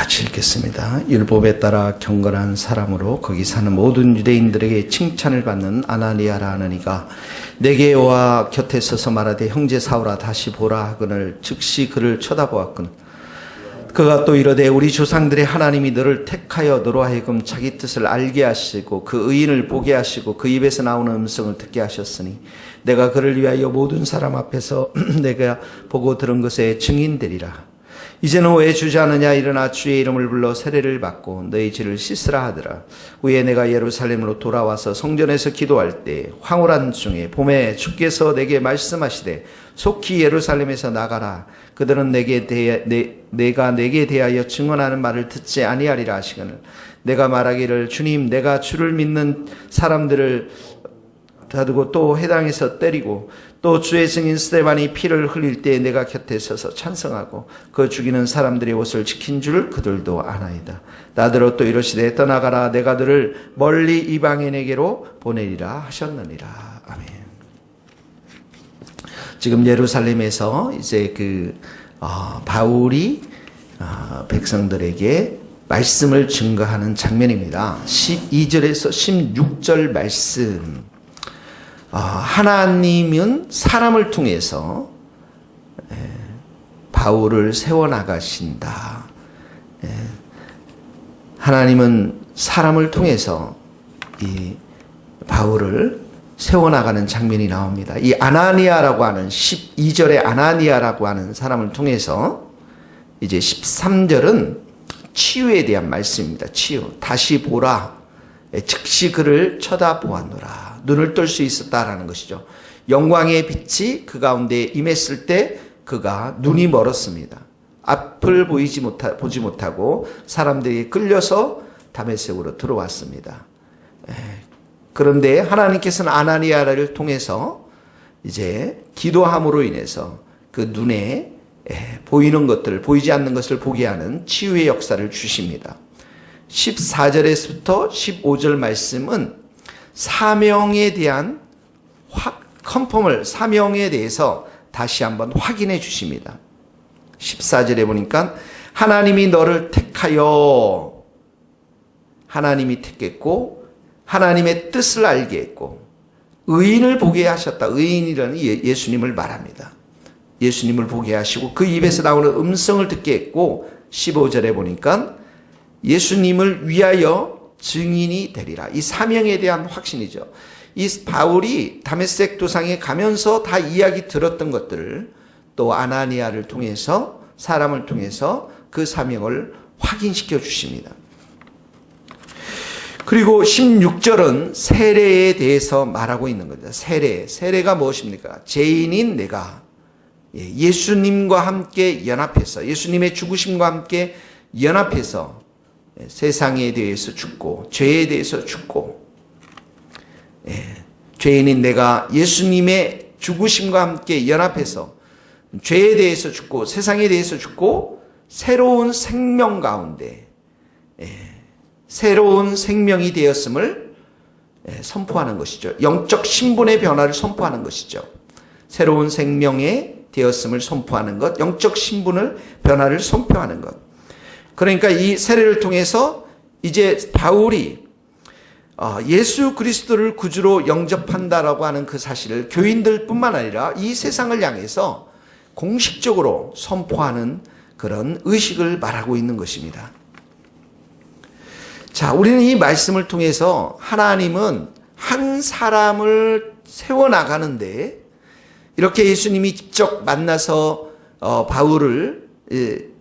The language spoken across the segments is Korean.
같이 읽겠습니다. 율법에 따라 경건한 사람으로 거기 사는 모든 유대인들에게 칭찬을 받는 아나니아라 하느니가 내게 와 곁에 서서 말하되 형제 사울아 다시 보라 하거늘 즉시 그를 쳐다보았거늘 그가 또 이르되 우리 조상들의 하나님이 너를 택하여 너로 하여금 자기 뜻을 알게 하시고 그 의인을 보게 하시고 그 입에서 나오는 음성을 듣게 하셨으니 내가 그를 위하여 모든 사람 앞에서 내가 보고 들은 것에 증인되리라. 이제는 왜 주저하느냐 일어나 주의 이름을 불러 세례를 받고 너희 죄를 씻으라 하더라. 후에 내가 예루살렘으로 돌아와서 성전에서 기도할 때 황홀한 중에 봄에 주께서 내게 말씀하시되 속히 예루살렘에서 나가라. 그들은 내가 내게 대하여 증언하는 말을 듣지 아니하리라 하시거늘 내가 말하기를 주님 내가 주를 믿는 사람들을 다두고 또 회당에서 때리고 또 주의 증인 스데반이 피를 흘릴 때 내가 곁에 서서 찬성하고 그 죽이는 사람들의 옷을 지킨 줄 그들도 아나이다. 나더러 또 이르시되 떠나가라 내가 너를 멀리 이방인에게로 보내리라 하셨느니라. 아멘. 지금 예루살렘에서 이제 바울이 백성들에게 말씀을 증거하는 장면입니다. 12절에서 16절 말씀. 하나님은 사람을 통해서 바울을 세워나가신다. 하나님은 사람을 통해서 이 바울을 세워나가는 장면이 나옵니다. 이 아나니아라고 하는 12절의 아나니아라고 하는 사람을 통해서 이제 13절은 치유에 대한 말씀입니다. 치유. 다시 보라. 즉시 그를 쳐다보았노라. 눈을 뜰 수 있었다라는 것이죠. 영광의 빛이 그 가운데 임했을 때 그가 눈이 멀었습니다. 앞을 보지 못하고 사람들이 끌려서 다메섹으로 들어왔습니다. 그런데 하나님께서는 아나니아를 통해서 이제 기도함으로 인해서 그 눈에 보이는 것들을 보이지 않는 것을 보게 하는 치유의 역사를 주십니다. 14절에서부터 15절 말씀은 사명에 대한 사명에 대해서 다시 한번 확인해 주십니다. 14절에 보니까 하나님이 너를 택하여 하나님이 택했고 하나님의 뜻을 알게 했고 의인을 보게 하셨다. 의인이라는 예수님을 말합니다. 예수님을 보게 하시고 그 입에서 나오는 음성을 듣게 했고 15절에 보니까 예수님을 위하여 증인이 되리라. 이 사명에 대한 확신이죠. 이 바울이 다메섹 도상에 가면서 다 이야기 들었던 것들을 또 아나니아를 통해서 사람을 통해서 그 사명을 확인시켜 주십니다. 그리고 16절은 세례에 대해서 말하고 있는 겁니다. 세례가 무엇입니까? 죄인인 내가 예수님과 함께 연합해서 예수님의 죽으심과 함께 연합해서 세상에 대해서 죽고 죄에 대해서 죽고 죄인인 내가 예수님의 죽으심과 함께 연합해서 죄에 대해서 죽고 세상에 대해서 죽고 새로운 생명 가운데 새로운 생명이 되었음을 선포하는 것이죠. 영적 신분의 변화를 선포하는 것이죠. 새로운 생명에 되었음을 선포하는 것, 영적 신분을 변화를 선포하는 것. 그러니까 이 세례를 통해서 이제 바울이 예수 그리스도를 구주로 영접한다라고 하는 그 사실을 교인들뿐만 아니라 이 세상을 향해서 공식적으로 선포하는 그런 의식을 말하고 있는 것입니다. 자, 우리는 이 말씀을 통해서 하나님은 한 사람을 세워나가는데 이렇게 예수님이 직접 만나서 바울을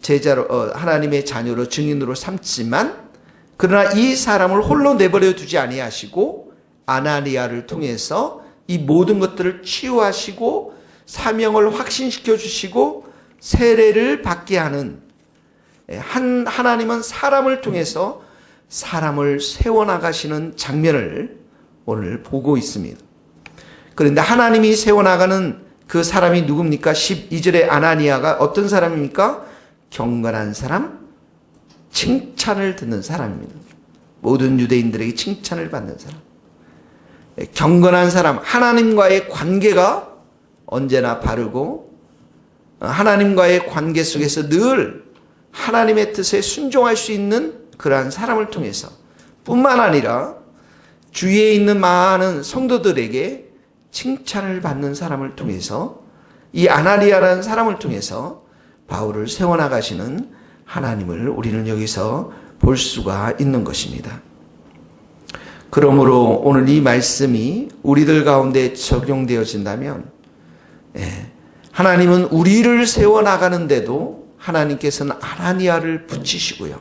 제자로 하나님의 자녀로 증인으로 삼지만 그러나 이 사람을 홀로 내버려 두지 아니하시고 아나니아를 통해서 이 모든 것들을 치유하시고 사명을 확신시켜 주시고 세례를 받게 하는 하나님은 사람을 통해서 사람을 세워나가시는 장면을 오늘 보고 있습니다. 그런데 하나님이 세워나가는 그 사람이 누굽니까? 12절의 아나니아가 어떤 사람입니까? 경건한 사람, 칭찬을 듣는 사람입니다. 모든 유대인들에게 칭찬을 받는 사람. 경건한 사람, 하나님과의 관계가 언제나 바르고 하나님과의 관계 속에서 늘 하나님의 뜻에 순종할 수 있는 그러한 사람을 통해서 뿐만 아니라 주위에 있는 많은 성도들에게 칭찬을 받는 사람을 통해서 이 아나니아라는 사람을 통해서 바울을 세워나가시는 하나님을 우리는 여기서 볼 수가 있는 것입니다. 그러므로 오늘 이 말씀이 우리들 가운데 적용되어진다면 하나님은 우리를 세워나가는데도 하나님께서는 아나니아를 붙이시고요.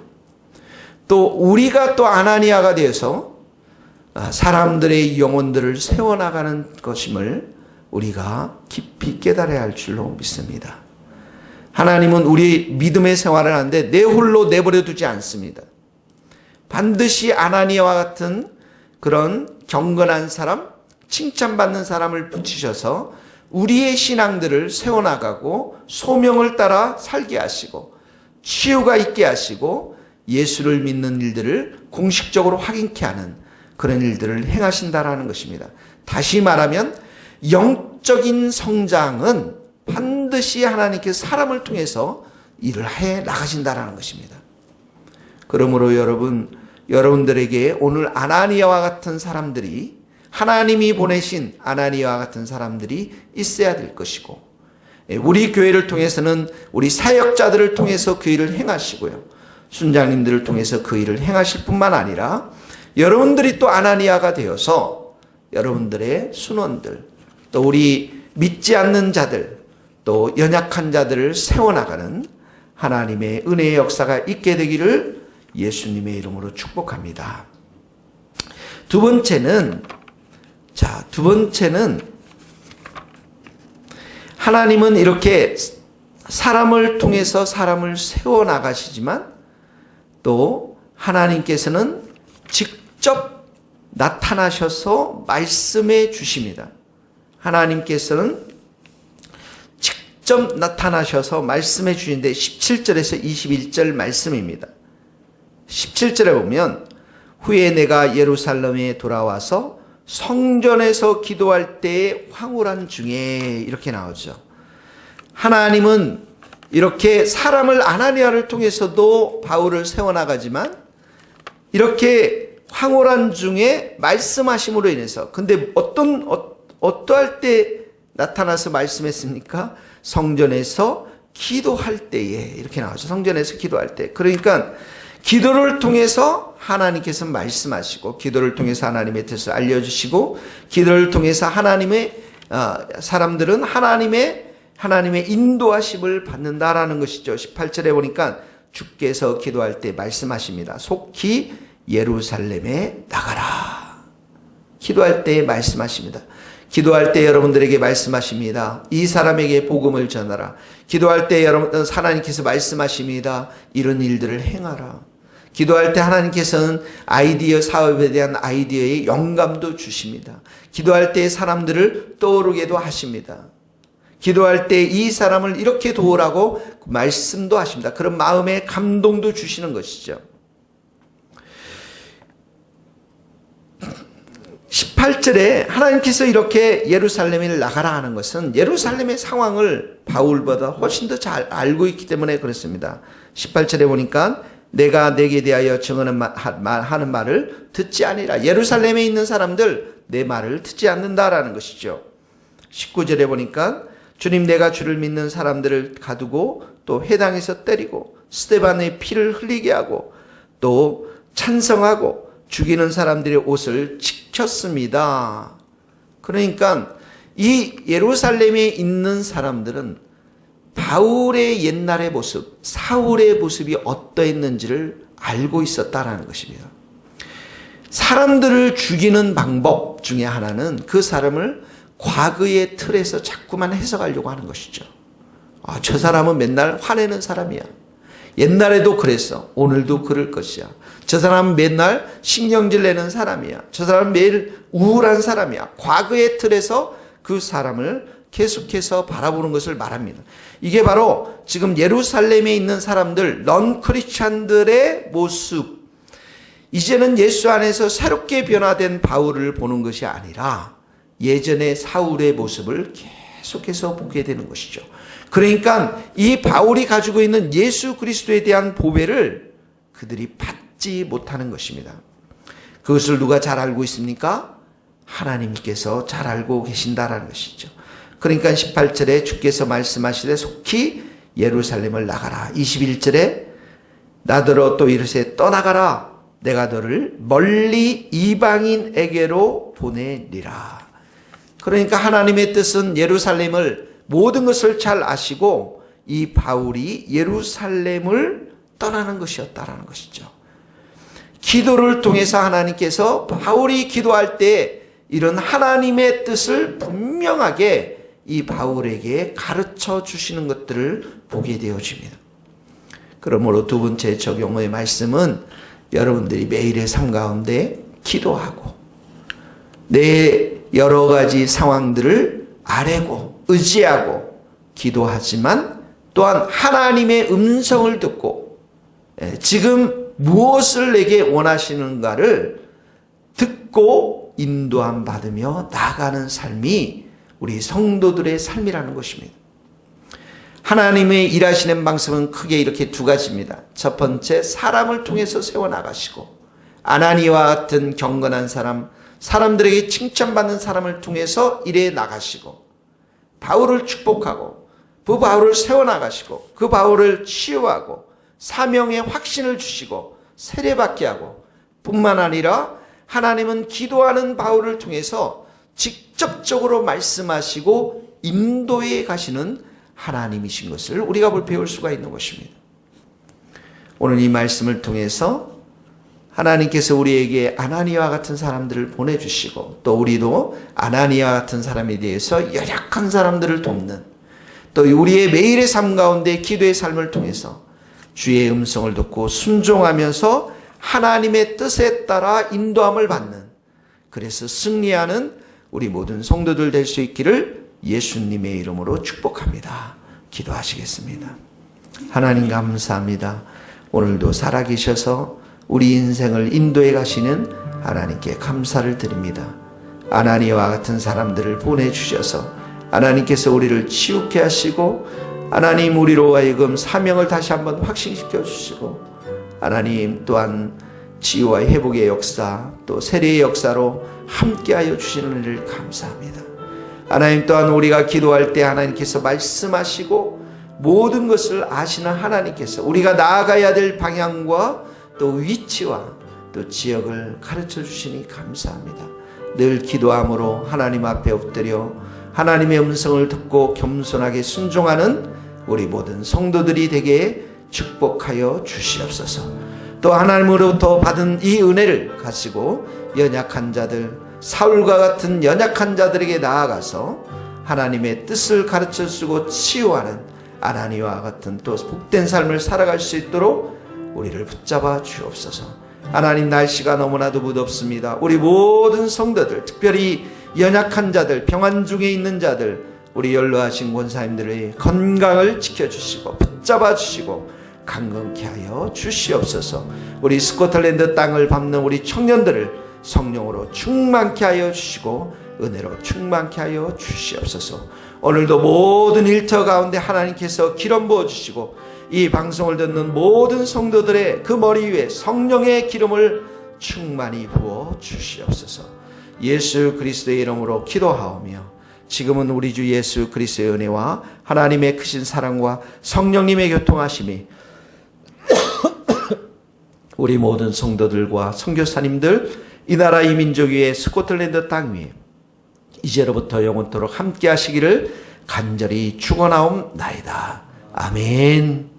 또 우리가 또 아나니아가 되어서 사람들의 영혼들을 세워나가는 것임을 우리가 깊이 깨달아야 할 줄로 믿습니다. 하나님은 우리 믿음의 생활을 하는데 내 홀로 내버려 두지 않습니다. 반드시 아나니아와 같은 그런 경건한 사람, 칭찬받는 사람을 붙이셔서 우리의 신앙들을 세워나가고 소명을 따라 살게 하시고 치유가 있게 하시고 예수를 믿는 일들을 공식적으로 확인케 하는 그런 일들을 행하신다라는 것입니다. 다시 말하면 영적인 성장은 반드시 하나님께서 사람을 통해서 일을 해 나가신다라는 것입니다. 그러므로 여러분들에게 오늘 아나니아와 같은 사람들이 하나님이 보내신 아나니아와 같은 사람들이 있어야 될 것이고 우리 교회를 통해서는 우리 사역자들을 통해서 그 일을 행하시고요. 순장님들을 통해서 그 일을 행하실 뿐만 아니라 여러분들이 또 아나니아가 되어서 여러분들의 순원들 또 우리 믿지 않는 자들 또 연약한 자들을 세워나가는 하나님의 은혜의 역사가 있게 되기를 예수님의 이름으로 축복합니다. 두 번째는 하나님은 이렇게 사람을 통해서 사람을 세워나가시지만 또 하나님께서는 직접 나타나셔서 말씀해 주십니다. 하나님께서는 직접 나타나셔서 말씀해 주시는데 17절에서 21절 말씀입니다. 17절에 보면 후에 내가 예루살렘에 돌아와서 성전에서 기도할 때에 황홀한 중에 이렇게 나오죠. 하나님은 이렇게 사람을 아나니아를 통해서도 바울을 세워나가지만 이렇게 황홀한 중에 말씀하심으로 인해서 근데 어떠할 때 나타나서 말씀했습니까? 성전에서 기도할 때에 이렇게 나오죠. 성전에서 기도할 때. 그러니까 기도를 통해서 하나님께서 말씀하시고 기도를 통해서 하나님의 뜻을 알려주시고 기도를 통해서 하나님의 사람들은 하나님의 인도하심을 받는다라는 것이죠. 18절에 보니까 주께서 기도할 때 말씀하십니다. 속히 예루살렘에 나가라. 기도할 때 말씀하십니다. 기도할 때 여러분들에게 말씀하십니다. 이 사람에게 복음을 전하라. 기도할 때 하나님께서 말씀하십니다. 이런 일들을 행하라. 기도할 때 하나님께서는 아이디어 사업에 대한 아이디어의 영감도 주십니다. 기도할 때 사람들을 떠오르게도 하십니다. 기도할 때 이 사람을 이렇게 도우라고 말씀도 하십니다. 그런 마음의 감동도 주시는 것이죠. 18절에 하나님께서 이렇게 예루살렘을 나가라 하는 것은 예루살렘의 상황을 바울보다 훨씬 더 잘 알고 있기 때문에 그렇습니다. 18절에 보니까 내가 내게 대하여 하는 말을 듣지 아니라 예루살렘에 있는 사람들 내 말을 듣지 않는다라는 것이죠. 19절에 보니까 주님 내가 주를 믿는 사람들을 가두고 또 회당에서 때리고 스데반의 피를 흘리게 하고 또 찬성하고 죽이는 사람들의 옷을 지켰습니다. 그러니까 이 예루살렘에 있는 사람들은 바울의 옛날의 모습, 사울의 모습이 어떠했는지를 알고 있었다라는 것입니다. 사람들을 죽이는 방법 중에 하나는 그 사람을 과거의 틀에서 자꾸만 해석하려고 하는 것이죠. 저 사람은 맨날 화내는 사람이야. 옛날에도 그랬어. 오늘도 그럴 것이야. 저 사람은 맨날 신경질 내는 사람이야. 저 사람은 매일 우울한 사람이야. 과거의 틀에서 그 사람을 계속해서 바라보는 것을 말합니다. 이게 바로 지금 예루살렘에 있는 사람들, 넌 크리스찬들의 모습. 이제는 예수 안에서 새롭게 변화된 바울을 보는 것이 아니라 예전의 사울의 모습을 계속해서 보게 되는 것이죠. 그러니까 이 바울이 가지고 있는 예수 그리스도에 대한 보배를 그들이 받지 못하는 것입니다. 그것을 누가 잘 알고 있습니까? 하나님께서 잘 알고 계신다라는 것이죠. 그러니까 18절에 주께서 말씀하시되 속히 예루살렘을 나가라. 21절에 나더러 또 이르세 떠나가라. 내가 너를 멀리 이방인에게로 보내리라. 그러니까 하나님의 뜻은 예루살렘을 모든 것을 잘 아시고 이 바울이 예루살렘을 떠나는 것이었다라는 것이죠. 기도를 통해서 하나님께서 바울이 기도할 때 이런 하나님의 뜻을 분명하게 이 바울에게 가르쳐 주시는 것들을 보게 되어집니다. 그러므로 두 번째 적용의 말씀은 여러분들이 매일의 삶 가운데 기도하고 내 여러 가지 상황들을 아뢰고 의지하고 기도하지만 또한 하나님의 음성을 듣고 지금 무엇을 내게 원하시는가를 듣고 인도함 받으며 나아가는 삶이 우리 성도들의 삶이라는 것입니다. 하나님의 일하시는 방식은 크게 이렇게 두 가지입니다. 첫 번째, 사람을 통해서 세워나가시고 아나니와 같은 경건한 사람, 사람들에게 칭찬받는 사람을 통해서 일해 나가시고 바울을 축복하고 그 바울을 세워나가시고 그 바울을 치유하고 사명의 확신을 주시고 세례받게 하고 뿐만 아니라 하나님은 기도하는 바울을 통해서 직접적으로 말씀하시고 인도해 가시는 하나님이신 것을 우리가 배울 수가 있는 것입니다. 오늘 이 말씀을 통해서 하나님께서 우리에게 아나니아와 같은 사람들을 보내주시고 또 우리도 아나니아와 같은 사람에 대해서 연약한 사람들을 돕는 또 우리의 매일의 삶 가운데 기도의 삶을 통해서 주의 음성을 듣고 순종하면서 하나님의 뜻에 따라 인도함을 받는 그래서 승리하는 우리 모든 성도들 될 수 있기를 예수님의 이름으로 축복합니다. 기도하시겠습니다. 하나님 감사합니다. 오늘도 살아계셔서 우리 인생을 인도해 가시는 하나님께 감사를 드립니다. 아나니아와 같은 사람들을 보내주셔서 하나님께서 우리를 치유케 하시고 하나님 우리로 하여금 사명을 다시 한번 확신시켜 주시고 하나님 또한 치유와 회복의 역사 또 세례의 역사로 함께하여 주시는 일을 감사합니다. 하나님 또한 우리가 기도할 때 하나님께서 말씀하시고 모든 것을 아시는 하나님께서 우리가 나아가야 될 방향과 또 위치와 또 지역을 가르쳐 주시니 감사합니다. 늘 기도함으로 하나님 앞에 엎드려 하나님의 음성을 듣고 겸손하게 순종하는 우리 모든 성도들이 되게 축복하여 주시옵소서. 또 하나님으로부터 받은 이 은혜를 가지고 연약한 자들 사울과 같은 연약한 자들에게 나아가서 하나님의 뜻을 가르쳐주고 치유하는 아나니아와 같은 또 복된 삶을 살아갈 수 있도록 우리를 붙잡아 주옵소서. 하나님 날씨가 너무나도 무덥습니다. 우리 모든 성도들 특별히 연약한 자들 평안 중에 있는 자들 우리 연로하신 권사님들의 건강을 지켜주시고 붙잡아 주시고 강건케 하여 주시옵소서. 우리 스코틀랜드 땅을 밟는 우리 청년들을 성령으로 충만케 하여 주시고 은혜로 충만케 하여 주시옵소서. 오늘도 모든 일터 가운데 하나님께서 기름 부어주시고 이 방송을 듣는 모든 성도들의 그 머리 위에 성령의 기름을 충만히 부어 주시옵소서. 예수 그리스도의 이름으로 기도하오며 지금은 우리 주 예수 그리스도의 은혜와 하나님의 크신 사랑과 성령님의 교통하심이 우리 모든 성도들과 선교사님들 이 나라 이 민족 위에 스코틀랜드 땅 위에 이제로부터 영원토록 함께 하시기를 간절히 축원하옵나이다. 아멘.